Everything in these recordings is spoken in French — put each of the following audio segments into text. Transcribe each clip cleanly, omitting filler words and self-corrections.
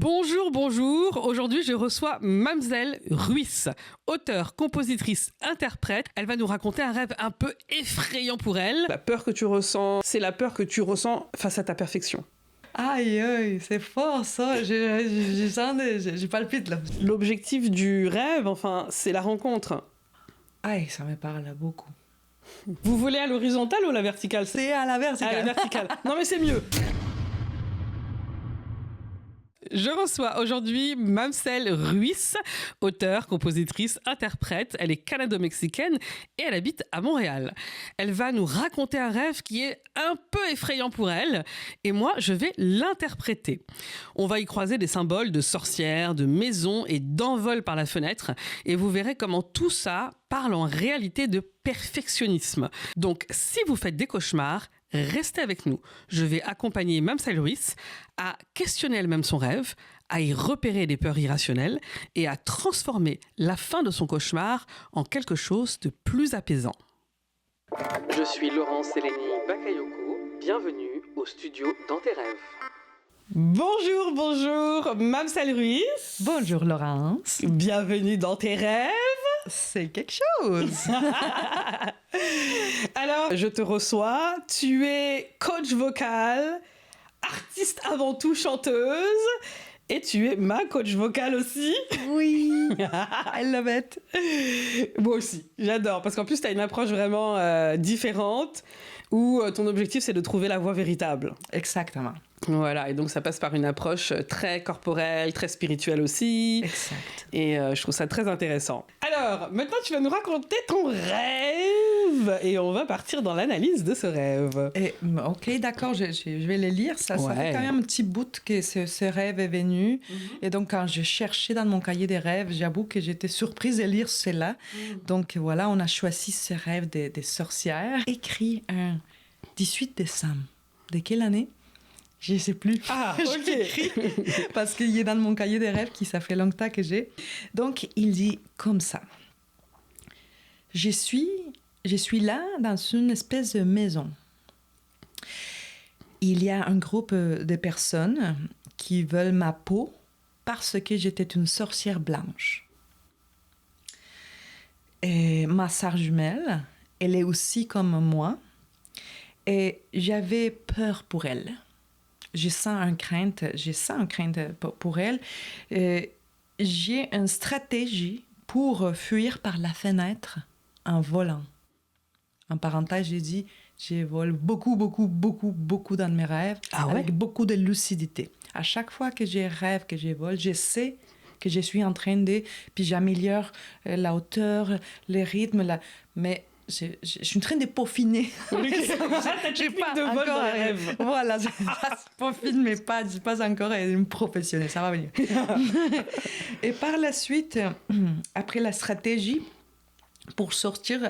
Bonjour, bonjour. Aujourd'hui, je reçois Mamselle Ruiz, auteure, compositrice, interprète. Elle va nous raconter un rêve un peu effrayant pour elle. La peur que tu ressens, c'est la peur que tu ressens face à ta perfection. Aïe, aïe, c'est fort ça, je palpite là. L'objectif du rêve, c'est la rencontre. Aïe, ça me parle beaucoup. Vous voulez à l'horizontale ou à la verticale? C'est à la verticale. À la verticale. Non mais c'est mieux. Je reçois aujourd'hui Mamselle Ruiz, auteure, compositrice, interprète. Elle est canado-mexicaine et elle habite à Montréal. Elle va nous raconter un rêve qui est un peu effrayant pour elle et moi, je vais l'interpréter. On va y croiser des symboles de sorcières, de maisons et d'envol par la fenêtre et vous verrez comment tout ça parle en réalité de perfectionnisme. Donc, si vous faites des cauchemars, restez avec nous. Je vais accompagner Mamselle Ruiz à questionner elle-même son rêve, à y repérer des peurs irrationnelles et à transformer la fin de son cauchemar en quelque chose de plus apaisant. Je suis Laurence Eleni Bakayoko. Bienvenue au studio Dans tes rêves. Bonjour, bonjour, Mamselle Ruiz. Bonjour Laurence. Bienvenue dans tes rêves. C'est quelque chose. Alors, je te reçois. Tu es coach vocal, artiste avant tout chanteuse, et tu es ma coach vocale aussi. Oui, I love it. Moi aussi, j'adore, parce qu'en plus, tu as une approche vraiment différente, où ton objectif, c'est de trouver la voix véritable. Exactement. Voilà, et donc ça passe par une approche très corporelle, très spirituelle aussi. Exact. Et je trouve ça très intéressant. Alors, maintenant tu vas nous raconter ton rêve et on va partir dans l'analyse de ce rêve. Ok, d'accord, je vais le lire. Ça fait quand même un petit bout que ce rêve est venu. Mm-hmm. Et donc, quand je cherchais dans mon cahier des rêves, j'avoue que j'étais surprise de lire cela. Mm-hmm. Donc voilà, on a choisi ce rêve des sorcières. Écrit un 18 décembre. De quelle année? Je ne sais plus. Ah, ok. Parce qu'il est dans mon cahier des rêves qui ça fait longtemps que j'ai. Donc, il dit comme ça. Je suis là dans une espèce de maison. Il y a un groupe de personnes qui veulent ma peau parce que j'étais une sorcière blanche. Et ma sœur jumelle, elle est aussi comme moi. Et j'avais peur pour elle. Je sens une crainte pour elle. J'ai une stratégie pour fuir par la fenêtre en volant. En parenthèse, j'ai dit, je vole beaucoup dans mes rêves, avec beaucoup de lucidité. À chaque fois que je rêve, que je vole, je sais que je suis en train de... Puis j'améliore la hauteur, le rythme, mais... Je suis en train de peaufiner. J'ai pas de vol dans les rêves. Voilà, je peaufine, mais pas encore une professionnelle. Ça va venir. Et par la suite, après la stratégie, pour sortir,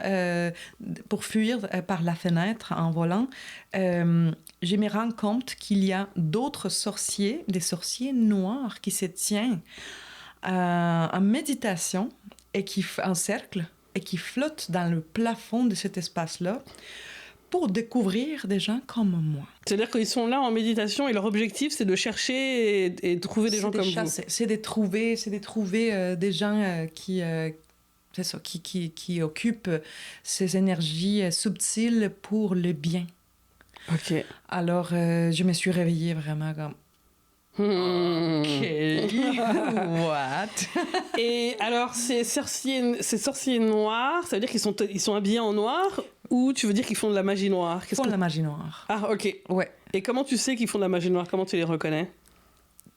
pour fuir par la fenêtre en volant, je me rends compte qu'il y a d'autres sorciers, des sorciers noirs qui se tiennent en méditation et qui en cercle et qui flottent dans le plafond de cet espace-là pour découvrir des gens comme moi. C'est-à-dire qu'ils sont là en méditation et leur objectif, c'est de chercher et de trouver des gens comme vous. C'est de trouver des gens qui occupent ces énergies subtiles pour le bien. Ok. Alors, je me suis réveillée vraiment comme... Ok, what? Et alors, ces sorciers noirs, ça veut dire qu'ils sont habillés en noir ou tu veux dire qu'ils font de la magie noire? Ils font de la magie noire. Ah, ok. Ouais. Et comment tu sais qu'ils font de la magie noire? Comment tu les reconnais?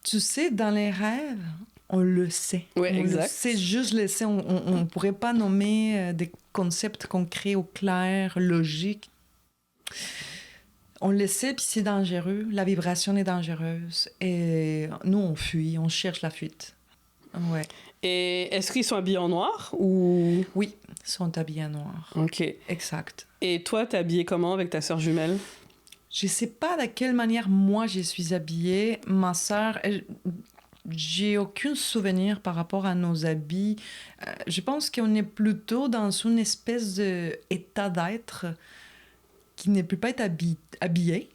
Tu sais, dans les rêves, on le sait. Oui, exact. C'est juste le sait. On ne pourrait pas nommer des concepts concrets ou clairs, logiques. On le sait, puis c'est dangereux. La vibration est dangereuse. Et nous, on fuit, on cherche la fuite. Ouais. Et est-ce qu'ils sont habillés en noir ou... Oui, ils sont habillés en noir. Ok. Exact. Et toi, t'es habillée comment avec ta sœur jumelle? Je sais pas de quelle manière moi je suis habillée. Ma sœur, j'ai aucun souvenir par rapport à nos habits. Je pense qu'on est plutôt dans une espèce d'état d'être qui ne peut pas être habillé.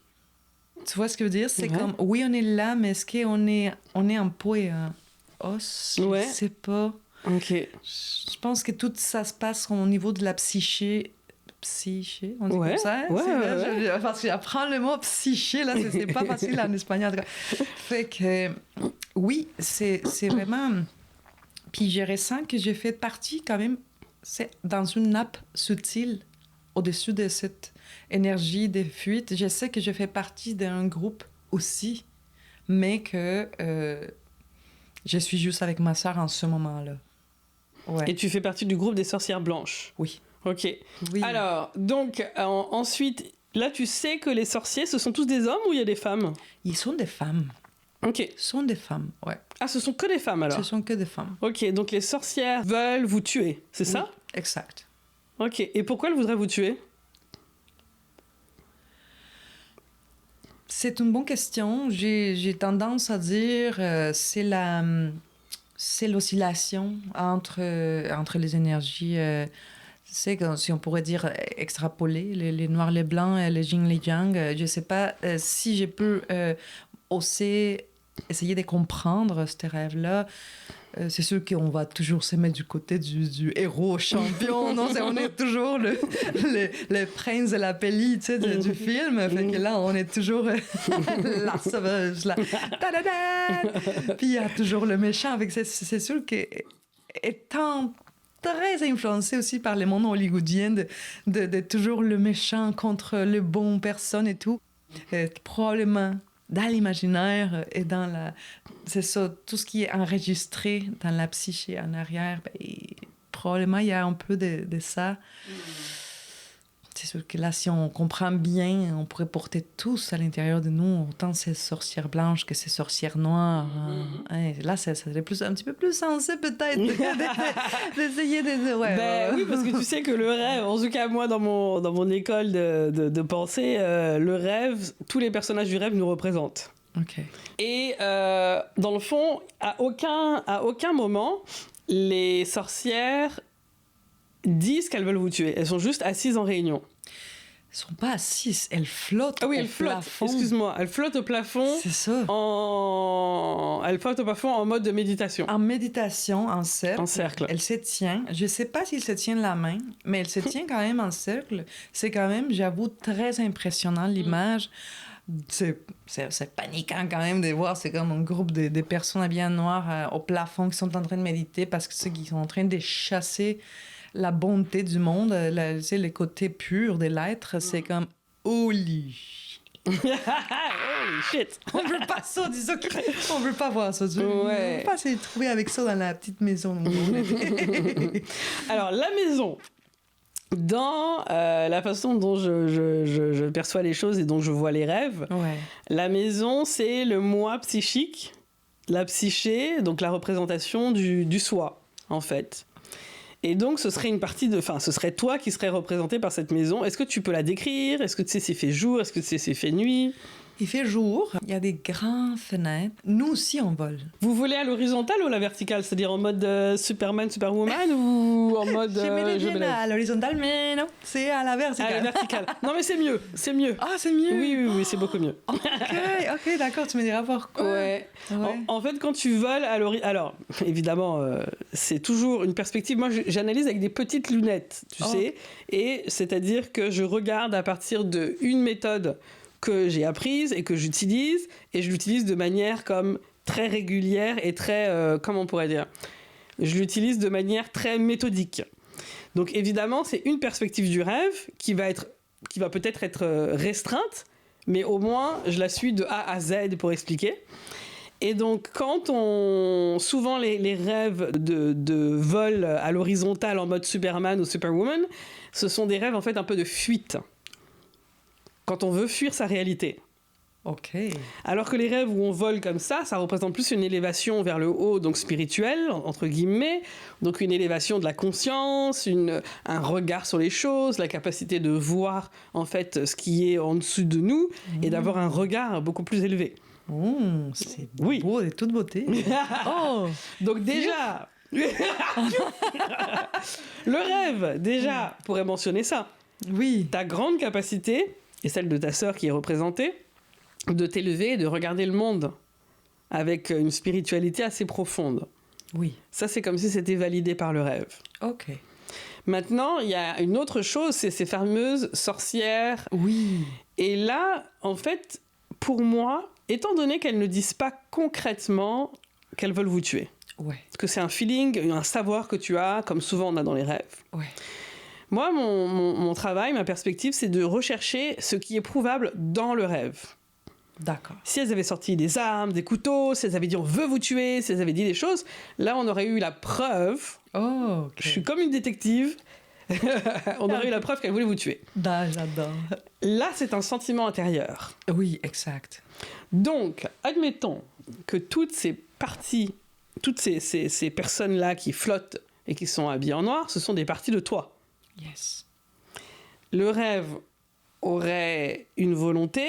Tu vois ce que je veux dire? C'est Ouais. comme, oui, on est là, mais est-ce qu'on est en peau et en os? Je Ouais. sais pas. Ok. Je pense que tout ça se passe au niveau de la psyché. Psyché, on dit Ouais, comme ça? ouais, C'est là, ouais. parce que j'apprends le mot psyché, là, c'est pas facile en espagnol. En tout cas. Fait que, oui, c'est vraiment... Puis je ressens que j'ai fait partie quand même, c'est dans une nappe subtile au-dessus de cette énergie des fuites. Je sais que je fais partie d'un groupe aussi, mais que je suis juste avec ma sœur en ce moment-là. Ouais. Et tu fais partie du groupe des sorcières blanches. Oui. Ok. Oui. Alors, donc, ensuite, là, tu sais que les sorciers, ce sont tous des hommes ou il y a des femmes? Ils sont des femmes. Ok. Ils sont des femmes, ouais. Ah, ce sont que des femmes alors? Ce sont que des femmes. Ok, donc les sorcières veulent vous tuer, c'est ça? Oui, exact. Ok, et pourquoi elles voudraient vous tuer? C'est une bonne question. J'ai tendance à dire c'est l'oscillation entre les énergies. C'est comme si on pourrait dire extrapoler les noirs, les blancs, les yin, les yang. Je ne sais pas si je peux oser essayer de comprendre ces rêves-là. C'est sûr qu'on va toujours se mettre du côté du héros champion, non? On est toujours le prince de la pelli, tu sais, du film. Fait que là, on est toujours la sauvage, là. Ta-da-da! Puis il y a toujours le méchant. Fait que c'est sûr que étant très influencé aussi par les mondes hollywoodiens de toujours le méchant contre le bon personne et tout, probablement dans l'imaginaire et dans la... C'est ça, tout ce qui est enregistré dans la psyché en arrière, ben, probablement il y a un peu de ça. C'est sûr que là, si on comprend bien, on pourrait porter tous à l'intérieur de nous, autant ces sorcières blanches que ces sorcières noires. Hein. Là, ça serait un petit peu plus sensé peut-être d'essayer de... Ouais, Oui, parce que tu sais que le rêve, en tout cas moi dans mon école de pensée, le rêve, tous les personnages du rêve nous représentent. OK. Et dans le fond, à aucun moment, les sorcières disent qu'elles veulent vous tuer. Elles sont juste assises en réunion. Elles sont pas assises, elles flottent. Ah oui, au elles flottent. plafond. Excuse-moi, elles flottent au plafond. C'est ça. Elles flottent au plafond en mode de méditation. En méditation, en cercle. En cercle. Elle se tient. Je sais pas s'il se tient la main, mais elle se tient quand même en cercle. C'est quand même, j'avoue, très impressionnant l'image. C'est paniquant quand même de voir, c'est comme un groupe de personnes habillées en noir au plafond qui sont en train de méditer parce que ceux qui sont en train de chasser la bonté du monde, tu sais, les côtés purs de l'être, c'est comme holy shit. On veut pas ça, disons on veut pas voir ça. On veut pas se trouver avec ça dans la petite maison. Alors la maison, dans la façon dont je perçois les choses et dont je vois les rêves, la maison c'est le moi psychique, la psyché, donc la représentation du soi en fait. Et donc, ce serait une partie ce serait toi qui serais représenté par cette maison. Est-ce que tu peux la décrire? Est-ce que tu sais s'il fait jour? Est-ce que tu sais s'il fait nuit? Il fait jour, il y a des grandes fenêtres. Nous aussi, on vole. Vous volez à l'horizontale ou à la verticale? C'est-à-dire en mode Superman, Superwoman ou en mode... à l'horizontale, mais non, c'est à la verticale. À la verticale. Non, mais c'est mieux, c'est mieux. Ah, c'est mieux? Oui, c'est beaucoup mieux. Ok, d'accord, tu me diras pourquoi. Ouais. En fait, quand tu voles à l'horizontale... Alors, évidemment, c'est toujours une perspective. Moi, j'analyse avec des petites lunettes, tu sais. Et c'est-à-dire que je regarde à partir d'une méthode que j'ai apprise et que j'utilise, et je l'utilise de manière comme très régulière et très, comment on pourrait dire, je l'utilise de manière très méthodique. Donc évidemment, c'est une perspective du rêve qui va peut-être être restreinte, mais au moins je la suis de A à Z pour expliquer. Et donc souvent les rêves de vol à l'horizontale en mode Superman ou Superwoman, ce sont des rêves en fait un peu de fuite. Quand on veut fuir sa réalité. Ok. Alors que les rêves où on vole comme ça représente plus une élévation vers le haut, donc spirituelle, entre guillemets, donc une élévation de la conscience, un regard sur les choses, la capacité de voir en fait ce qui est en dessous de nous et d'avoir un regard beaucoup plus élevé. C'est beau de toute beauté. Donc déjà, le rêve, déjà, pourrait mentionner ça. Oui. Ta grande capacité, et celle de ta sœur qui est représentée, de t'élever et de regarder le monde avec une spiritualité assez profonde. Oui. Ça, c'est comme si c'était validé par le rêve. Ok. Maintenant, il y a une autre chose, c'est ces fameuses sorcières. Oui. Et là, en fait, pour moi, étant donné qu'elles ne disent pas concrètement qu'elles veulent vous tuer, Ouais. parce que c'est un feeling, un savoir que tu as, comme souvent on a dans les rêves. Ouais. Moi, mon travail, ma perspective, c'est de rechercher ce qui est prouvable dans le rêve. D'accord. Si elles avaient sorti des armes, des couteaux, si elles avaient dit on veut vous tuer, si elles avaient dit des choses, là on aurait eu la preuve. Oh, ok. Je suis comme une détective. On aurait eu la preuve qu'elle voulait vous tuer. J'adore. Là, c'est un sentiment intérieur. Oui, exact. Donc, admettons que toutes ces parties, toutes ces personnes-là qui flottent et qui sont habillées en noir, ce sont des parties de toi. Yes. Le rêve aurait une volonté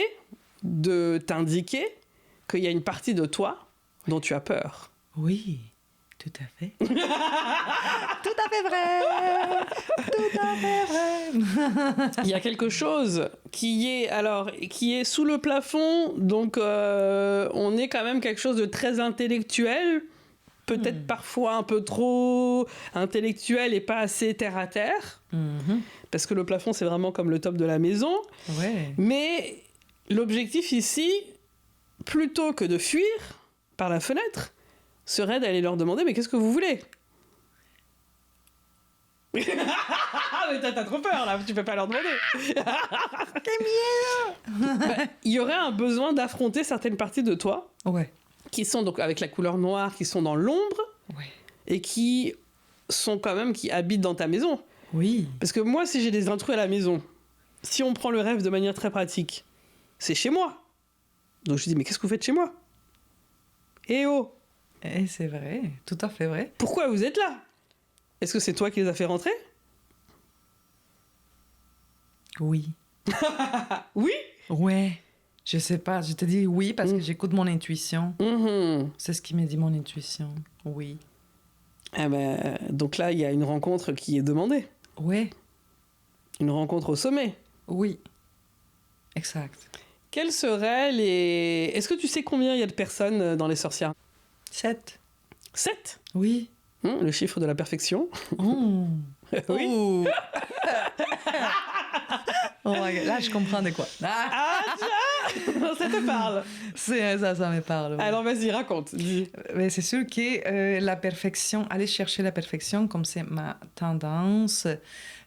de t'indiquer qu'il y a une partie de toi dont tu as peur. Oui, tout à fait. Tout à fait vrai. Tout à fait vrai. Il y a quelque chose qui est sous le plafond, donc on est quand même quelque chose de très intellectuel, peut-être parfois un peu trop intellectuel et pas assez terre à terre, parce que le plafond c'est vraiment comme le top de la maison. Ouais. Mais l'objectif ici, plutôt que de fuir par la fenêtre, serait d'aller leur demander mais qu'est-ce que vous voulez? Mais t'as trop peur là, tu peux pas leur demander. Il y aurait un besoin d'affronter certaines parties de toi Ouais. qui sont donc avec la couleur noire, qui sont dans l'ombre Ouais. et qui habitent dans ta maison. Oui. Parce que moi, si j'ai des intrus à la maison, si on prend le rêve de manière très pratique, c'est chez moi. Donc je dis mais qu'est-ce que vous faites chez moi? Eh oh, Et c'est vrai, tout à fait vrai. pourquoi vous êtes là? Est-ce que c'est toi qui les as fait rentrer? Oui. Oui. Ouais. Je sais pas, je te dis oui parce que j'écoute mon intuition. C'est ce qui me dit mon intuition. Oui. Ah ben, donc là, il y a une rencontre qui est demandée. Ouais. Une rencontre au sommet. Oui. Exact. Quels seraient les... Est-ce que tu sais combien il y a de personnes dans les sorcières? 7. 7. Oui. Le chiffre de la perfection. Oh. Oui. Oh. Oh my God. Là, je comprends de quoi. Ah, tiens. Ça te parle. C'est ça me parle. Ouais. Alors vas-y, raconte. Dis. Mais c'est sûr que la perfection, aller chercher la perfection, comme c'est ma tendance,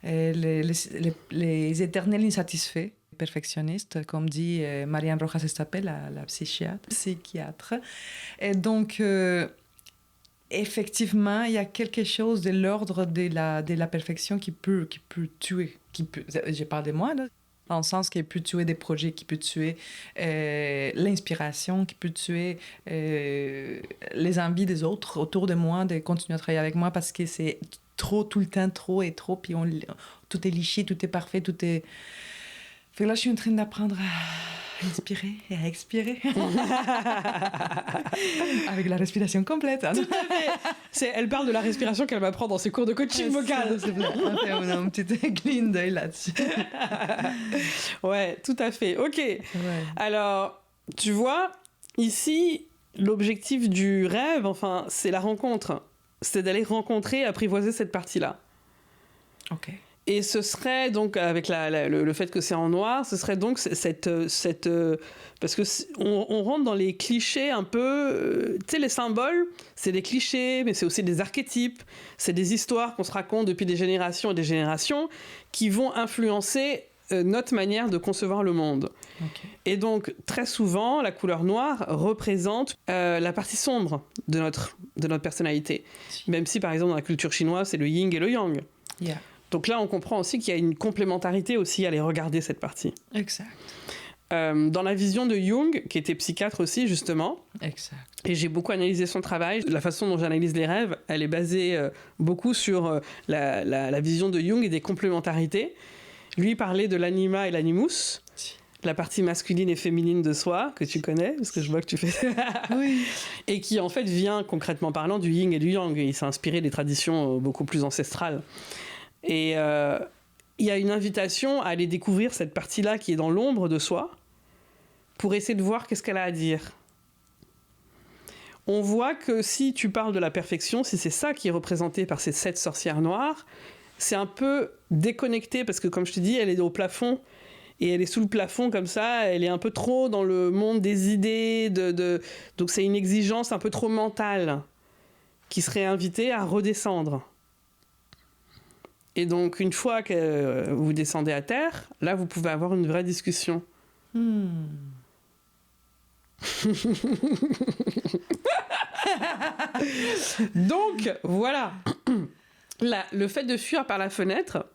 les éternels insatisfaits, perfectionnistes, comme dit Marianne Rojas Estapé, la psychiatre. Et donc, effectivement, il y a quelque chose de l'ordre de la perfection qui peut tuer. Je parle de moi, là. Dans le sens qu'il peut tuer des projets, qui peut tuer l'inspiration, qui peut tuer les envies des autres autour de moi, de continuer à travailler avec moi parce que c'est trop, tout le temps, trop et trop, puis tout est liché, tout est parfait, tout est... Fait que là, je suis en train d'apprendre à inspirer et à expirer. Avec la respiration complète. Tout à fait. Elle parle de la respiration qu'elle m'apprend dans ses cours de coaching vocal. On a un petit clin d'œil là-dessus. Ouais, tout à fait. Ok. Ouais. Alors, tu vois, ici, l'objectif du rêve, enfin, c'est la rencontre. C'est d'aller rencontrer, apprivoiser cette partie-là. Ok. Et ce serait donc, avec le fait que c'est en noir, ce serait donc parce que on rentre dans les clichés un peu... tu sais, les symboles, c'est des clichés, mais c'est aussi des archétypes. C'est des histoires qu'on se raconte depuis des générations et des générations qui vont influencer notre manière de concevoir le monde. Okay. Et donc, très souvent, la couleur noire représente la partie sombre de notre personnalité. Même si, par exemple, dans la culture chinoise, c'est le yin et le yang. Yeah. Donc là, on comprend aussi qu'il y a une complémentarité aussi à aller regarder cette partie. Exact. Dans la vision de Jung, qui était psychiatre aussi, justement, exact. Et j'ai beaucoup analysé son travail, la façon dont j'analyse les rêves, elle est basée beaucoup sur la vision de Jung et des complémentarités. Lui parlait de l'anima et l'animus, la partie masculine et féminine de soi, que tu connais, parce que je vois que tu fais... Oui. Et qui, en fait, vient, concrètement parlant, du yin et du yang. Il s'est inspiré des traditions beaucoup plus ancestrales. Et il y a une invitation à aller découvrir cette partie-là qui est dans l'ombre de soi, pour essayer de voir qu'est-ce qu'elle a à dire. On voit que si tu parles de la perfection, si c'est ça qui est représenté par ces 7 sorcières noires, c'est un peu déconnecté parce que, comme je te dis, elle est au plafond et elle est sous le plafond comme ça, elle est un peu trop dans le monde des idées, donc c'est une exigence un peu trop mentale qui serait invitée à redescendre. Et donc, une fois que vous descendez à terre, là, vous pouvez avoir une vraie discussion. Donc, voilà. Là, le fait de fuir par la fenêtre,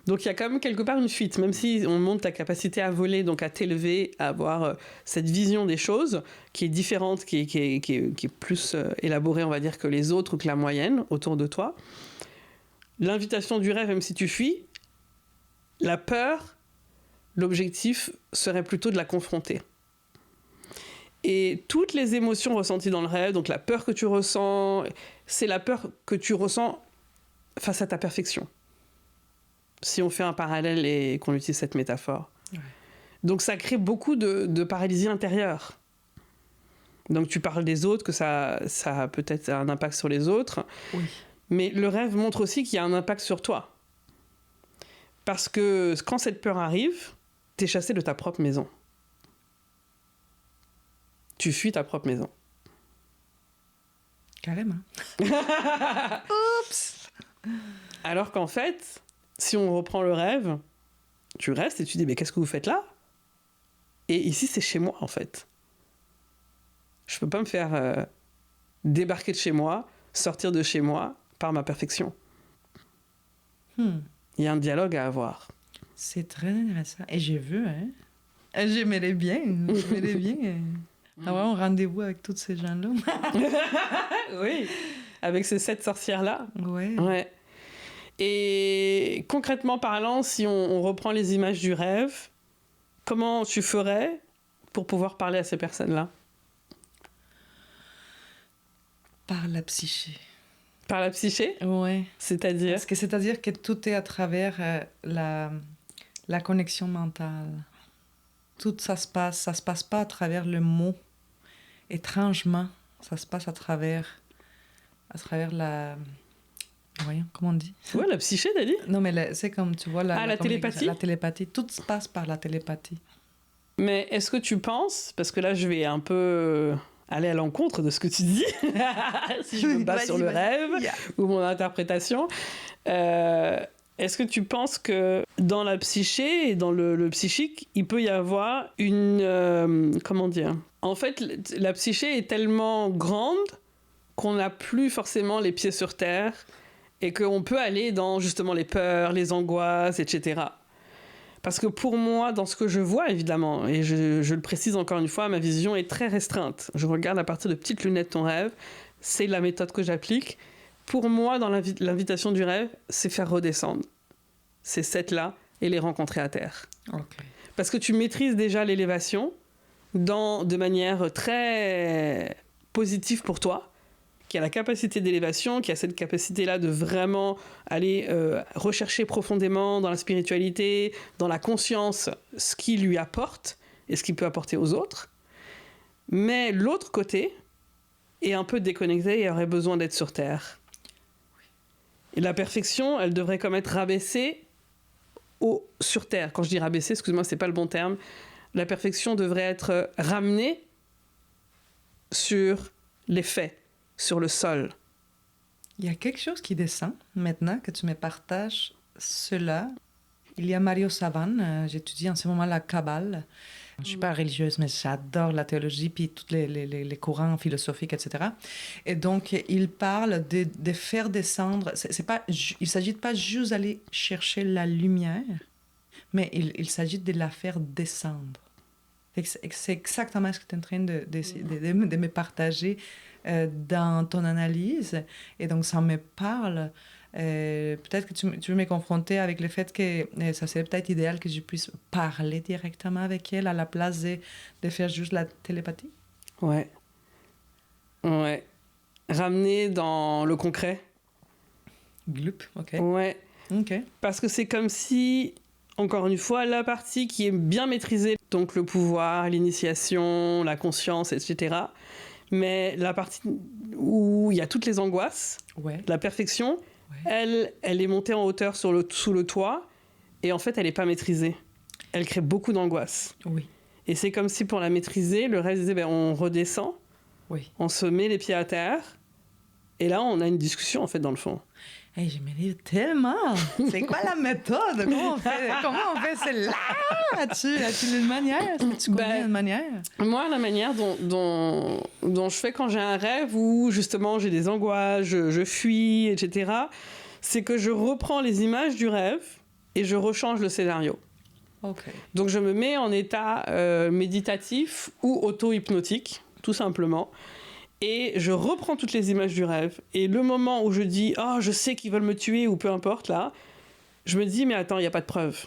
donc il y a quand même quelque part une fuite, même si on montre ta capacité à voler, donc à t'élever, à avoir cette vision des choses qui est différente, qui est plus élaborée, on va dire, que les autres ou que la moyenne autour de toi. L'invitation du rêve, même si tu fuis, la peur, l'objectif serait plutôt de la confronter. Et toutes les émotions ressenties dans le rêve, donc la peur que tu ressens, c'est la peur que tu ressens face à ta perfection. Si on fait un parallèle et qu'on utilise cette métaphore. Ouais. Donc ça crée beaucoup de paralysie intérieure. Donc tu parles des autres, que ça a peut-être un impact sur les autres. Oui. Mais le rêve montre aussi qu'il y a un impact sur toi. Parce que quand cette peur arrive, t'es chassé de ta propre maison. Tu fuis ta propre maison. Carrément. Oups! Alors qu'en fait, si on reprend le rêve, tu restes et tu dis, mais qu'est-ce que vous faites là? Et ici, c'est chez moi, en fait. Je peux pas me faire débarquer de chez moi, sortir de chez moi par ma perfection. Il y a un dialogue à avoir. C'est très intéressant. Et j'ai vu, hein? J'aimerais bien. Avoir un rendez-vous avec tous ces gens-là. Oui, avec ces 7 sorcières-là. Ouais. Ouais. Et concrètement parlant, si on reprend les images du rêve, comment tu ferais pour pouvoir parler à ces personnes-là? Par la psyché. Par la psyché? Ouais. C'est-à-dire? C'est-à-dire que tout est à travers la connexion mentale. Tout ça se passe pas à travers le mot. Étrangement, ça se passe à travers la... Voyons, comment on dit? Ouais, la psyché, t'as dit? Non, mais c'est comme, tu vois... la télépathie? La télépathie. Tout se passe par la télépathie. Mais est-ce que tu penses, parce que là, je vais un peu aller à l'encontre de ce que tu dis, si je me base sur le rêve ou mon interprétation, est-ce que tu penses que dans la psyché et dans le psychique, il peut y avoir une... comment dire? En fait, la psyché est tellement grande qu'on n'a plus forcément les pieds sur terre et qu'on peut aller dans justement les peurs, les angoisses, etc. Parce que pour moi, dans ce que je vois, évidemment, et je le précise encore une fois, ma vision est très restreinte. Je regarde à partir de petites lunettes ton rêve, c'est la méthode que j'applique. Pour moi, dans l'invitation du rêve, c'est faire redescendre ces 7-là et les rencontrer à terre. Okay. Parce que tu maîtrises déjà l'élévation de manière très positive pour toi, qui a la capacité d'élévation, qui a cette capacité-là de vraiment aller rechercher profondément dans la spiritualité, dans la conscience, ce qui lui apporte et ce qu'il peut apporter aux autres. Mais l'autre côté est un peu déconnecté et aurait besoin d'être sur Terre. Et la perfection, elle devrait comme être rabaissée sur Terre. Quand je dis rabaissée, excuse-moi, c'est pas le bon terme. La perfection devrait être ramenée sur les faits, sur le sol. Il y a quelque chose qui descend maintenant que tu me partages cela. Il y a Mario Savan, j'étudie en ce moment la Kabbale. Je ne suis pas religieuse, mais j'adore la théologie, puis tous les courants philosophiques, etc. Et donc, il parle de faire descendre... il ne s'agit pas juste d'aller chercher la lumière, mais il s'agit de la faire descendre. C'est exactement ce que tu es en train de me partager dans ton analyse. Et donc, ça me parle. Peut-être que tu veux me confronter avec le fait que ça serait peut-être idéal que je puisse parler directement avec elle à la place de faire juste la télépathie. Ouais. Ramener dans le concret. Gloup, ok. Ouais. Ok. Parce que c'est comme si, encore une fois, la partie qui est bien maîtrisée, donc le pouvoir, l'initiation, la conscience, etc. Mais la partie où il y a toutes les angoisses, la perfection, elle est montée en hauteur sous le toit, et en fait, elle n'est pas maîtrisée. Elle crée beaucoup d'angoisse. Oui. Et c'est comme si pour la maîtriser, le reste disait, on redescend, on se met les pieds à terre, et là, on a une discussion, en fait, dans le fond. Hey, je me dis tellement. C'est quoi la méthode? Comment on fait celle-là? As-tu une manière? Est-ce que tu connais une manière? Moi, la manière dont je fais quand j'ai un rêve où, justement, j'ai des angoisses, je fuis, etc., c'est que je reprends les images du rêve et je rechange le scénario. Okay. Donc, je me mets en état méditatif ou auto-hypnotique, tout simplement. Et je reprends toutes les images du rêve. Et le moment où je dis « Oh, je sais qu'ils veulent me tuer » ou peu importe, là, je me dis « Mais attends, il n'y a pas de preuve.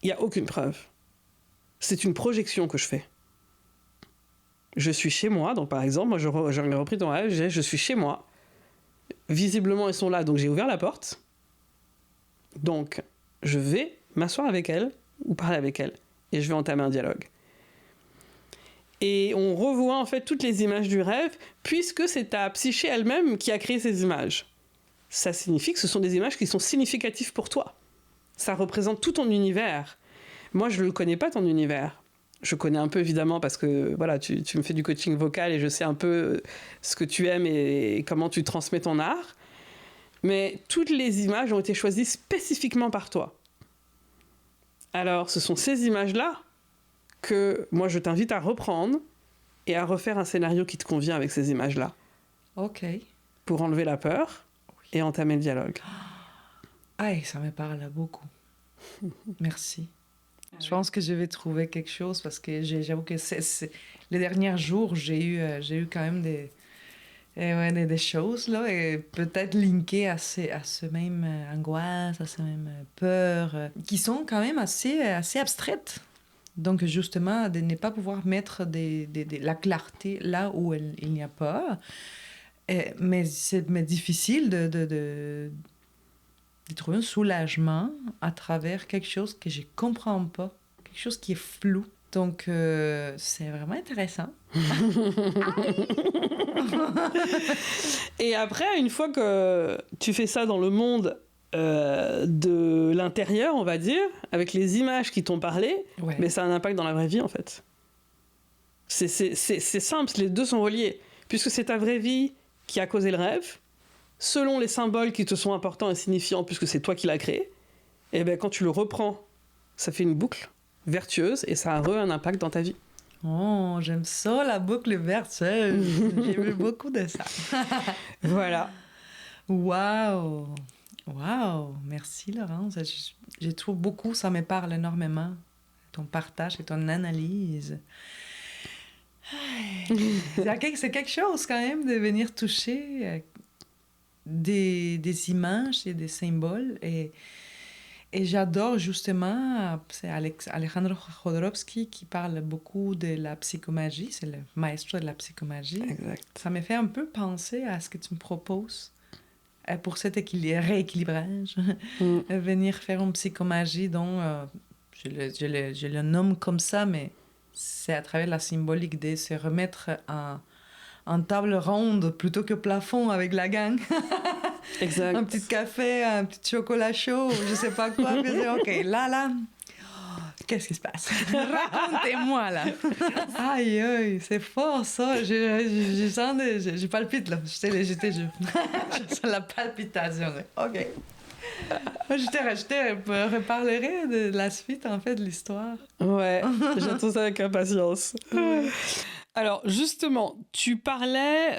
Il n'y a aucune preuve. C'est une projection que je fais. Je suis chez moi. » Donc, par exemple, moi, j'en ai repris ton rêve. Je suis chez moi. Visiblement, ils sont là. Donc, j'ai ouvert la porte. Donc, je vais m'asseoir avec elle ou parler avec elle. Et je vais entamer un dialogue. Et on revoit en fait toutes les images du rêve, puisque c'est ta psyché elle-même qui a créé ces images. Ça signifie que ce sont des images qui sont significatives pour toi. Ça représente tout ton univers. Moi, je ne le connais pas, ton univers. Je connais un peu, évidemment, parce que voilà, tu me fais du coaching vocal et je sais un peu ce que tu aimes et comment tu transmets ton art. Mais toutes les images ont été choisies spécifiquement par toi. Alors, ce sont ces images-là que moi, je t'invite à reprendre et à refaire un scénario qui te convient avec ces images-là. OK. Pour enlever la peur et entamer le dialogue. Ah, ça me parle beaucoup. Merci. Je pense que je vais trouver quelque chose parce que j'avoue que les derniers jours, j'ai eu quand même des choses, là, et peut-être linkées à ce même angoisse, à ce même peur, qui sont quand même assez abstraites. Donc, justement, de ne pas pouvoir mettre la clarté là où il n'y a pas. Mais c'est difficile de trouver un soulagement à travers quelque chose que je ne comprends pas, quelque chose qui est flou. Donc, c'est vraiment intéressant. Et après, une fois que tu fais ça dans le monde de l'intérieur, on va dire, avec les images qui t'ont parlé, mais ça a un impact dans la vraie vie, en fait. C'est simple, les deux sont reliés. Puisque c'est ta vraie vie qui a causé le rêve, selon les symboles qui te sont importants et signifiants, puisque c'est toi qui l'as créé, et bien quand tu le reprends, ça fait une boucle vertueuse et ça a un impact dans ta vie. Oh, j'aime ça, la boucle vertueuse. J'ai vu beaucoup de ça. Voilà. Waouh! Waouh! Merci, Laurence. Je trouve beaucoup, ça me parle énormément. Ton partage et ton analyse. C'est quelque chose, quand même, de venir toucher des images et des symboles. Et j'adore, justement, c'est Alejandro Jodorowsky qui parle beaucoup de la psychomagie. C'est le maestro de la psychomagie. Exact. Ça me fait un peu penser à ce que tu me proposes. Pour cet rééquilibrage, venir faire une psychomagie dont je le nomme comme ça, mais c'est à travers la symbolique de se remettre en table ronde plutôt que plafond avec la gang. Exact. Un petit café, un petit chocolat chaud, je sais pas quoi. Puis dire, OK, là, qu'est-ce qui se passe? Racontez-moi, là. Aïe, aïe, c'est fort, ça. Je palpite, là. Je te jure. Je sens la palpitation. OK. Je te reparlerai de la suite, en fait, de l'histoire. Ouais, j'attends ça avec impatience. Alors, justement, tu parlais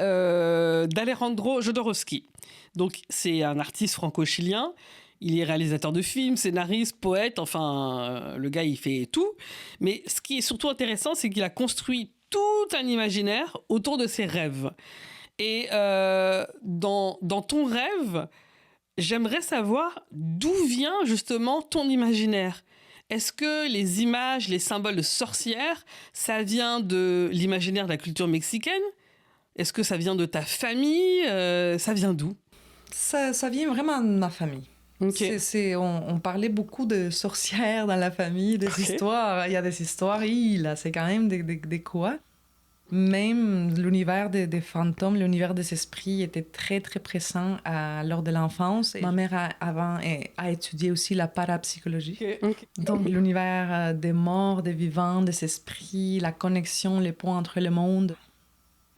d'Alejandro Jodorowsky. Donc, c'est un artiste franco-chilien. Il est réalisateur de films, scénariste, poète, enfin, le gars, il fait tout. Mais ce qui est surtout intéressant, c'est qu'il a construit tout un imaginaire autour de ses rêves. Et dans ton rêve, j'aimerais savoir d'où vient justement ton imaginaire. Est-ce que les images, les symboles de sorcières, ça vient de l'imaginaire de la culture mexicaine? Est-ce que ça vient de ta famille? Ça vient d'où? Ça vient vraiment de ma famille. Ok. On parlait beaucoup de sorcières dans la famille, des histoires. Il y a des histoires, là, c'est quand même des quoi. Même l'univers des fantômes, l'univers des esprits était très, très présent lors de l'enfance. Et ma mère a étudié aussi la parapsychologie. Ok. Donc, l'univers des morts, des vivants, des esprits, la connexion, les ponts entre le monde.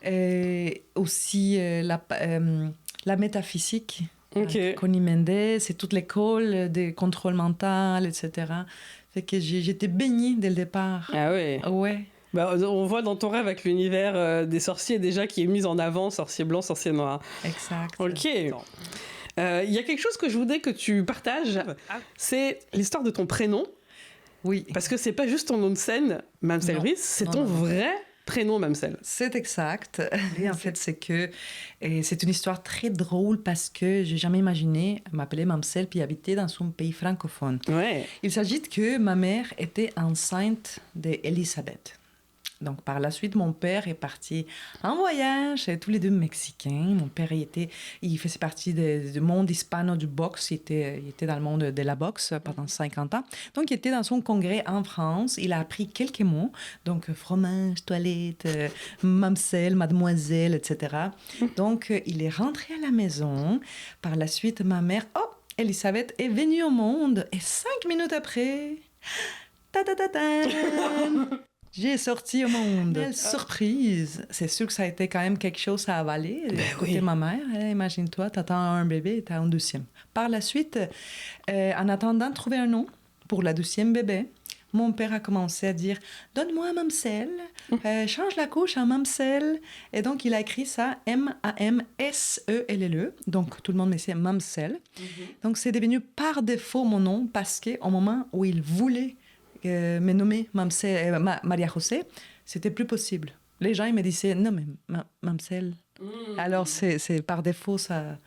Et aussi la métaphysique. Ok. Connie Mendes, c'est toute l'école des contrôles mentaux, etc. Fait que j'étais baignée dès le départ. Ah ouais. Ouais. Bah, on voit dans ton rêve avec l'univers des sorciers déjà qui est mis en avant, sorcier blanc, sorcier noir. Exact. Ok. Il y a quelque chose que je voudrais que tu partages, c'est l'histoire de ton prénom. Oui. Parce que c'est pas juste ton nom de scène, Mamselle Ruiz, c'est ton vrai prénom, Mamselle. C'est exact. Et en fait, c'est une histoire très drôle parce que j'ai jamais imaginé m'appeler Mamselle puis habiter dans un pays francophone. Ouais. Il s'agit que ma mère était enceinte d'Elisabeth. Donc, par la suite, mon père est parti en voyage, tous les deux mexicains. Mon père, il faisait partie du monde hispano du boxe. Il était dans le monde de la boxe pendant 50 ans. Donc, il était dans son congrès en France. Il a appris quelques mots. Donc, fromage, toilette, mamselle, mademoiselle, etc. Donc, il est rentré à la maison. Par la suite, ma mère, Elisabeth, est venue au monde. Et 5 minutes après, j'ai sorti au monde. Belle surprise. C'est sûr que ça a été quand même quelque chose à avaler. Écoutez, ma mère, imagine-toi, t'attends un bébé et t'as un deuxième. Par la suite, en attendant de trouver un nom pour la deuxième bébé, mon père a commencé à dire « Donne-moi Mamselle, change la couche en Mamselle. » Et donc, il a écrit ça M-A-M-S-E-L-L-E. Donc, tout le monde me disait Mamselle. Donc, c'est devenu par défaut mon nom parce qu'au moment où il voulait me nommer Maria José, c'était plus possible. Les gens, ils me disaient, non, mais Mamselle. Alors, c'est par défaut, ça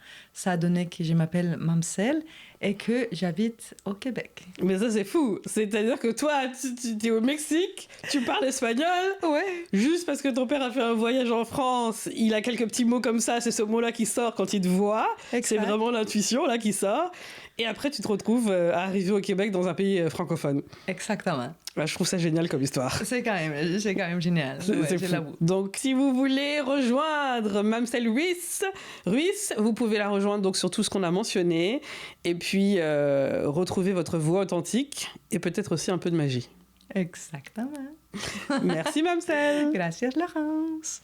a donné que je m'appelle Mamselle et que j'habite au Québec. Mais ça, c'est fou. C'est-à-dire que toi, tu es au Mexique, tu parles espagnol. Ouais. Juste parce que ton père a fait un voyage en France, il a quelques petits mots comme ça, c'est ce mot-là qui sort quand il te voit. Exact. C'est vraiment l'intuition là qui sort. Et après, tu te retrouves à arriver au Québec dans un pays francophone. Exactement. Bah, je trouve ça génial comme histoire. C'est quand même génial. C'est fou. Donc, si vous voulez rejoindre Mamselle Ruiz, vous pouvez la rejoindre donc, sur tout ce qu'on a mentionné. Et puis, retrouver votre voix authentique et peut-être aussi un peu de magie. Exactement. Merci, Mamselle. Gracias, Laurence.